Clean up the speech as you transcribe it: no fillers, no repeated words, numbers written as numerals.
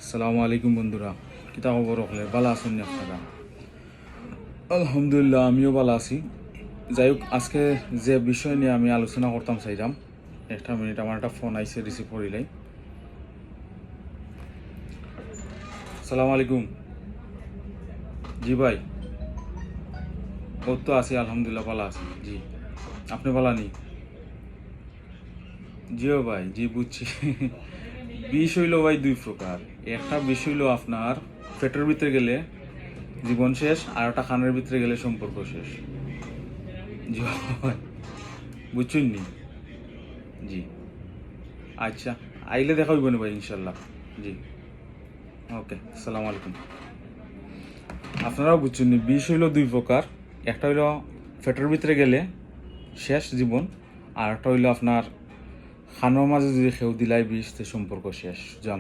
আসসালামু আলাইকুম বন্ধুরা, কিতা খবর হলে ভালো আছেন নি আপনারা? আলহামদুলিল্লাহ, আমিও ভালো আছি। যাই হোক, আজকে যে বিষয় নিয়ে আমি আলোচনা করতাম চাইলাম, একটা মিনিট, আমার একটা ফোন আইসে, রিসিভ করিলাই। আসসালামু আলাইকুম। জি ভাই, ও তো আছি, আলহামদুলিল্লাহ ভালো আছি। জি, আপনি ভালো নি? জিও ভাই, জি বুঝছি। বিষ হইল ভাই দুই প্রকার। একটা বিষ হইল আপনার পেটের ভিতরে গেলে জীবন শেষ, আর একটা খানের ভিতরে গেলে সম্পর্ক শেষ। জি ভাই, বুঝছেন নি? জি, আচ্ছা, আইলে দেখা হইব না ভাই, ইনশাল্লাহ। জি, ওকে, আসসালামু আলাইকুম। আপনারাও বুঝছেন নি, বিষ হইল দুই প্রকার। একটা হইল পেটের ভিতরে গেলে শেষ জীবন, আর একটা হইল আপনার খানোর মাঝে যদি খেউ দিলাই বিষ, তে সম্পর্ক শেষ।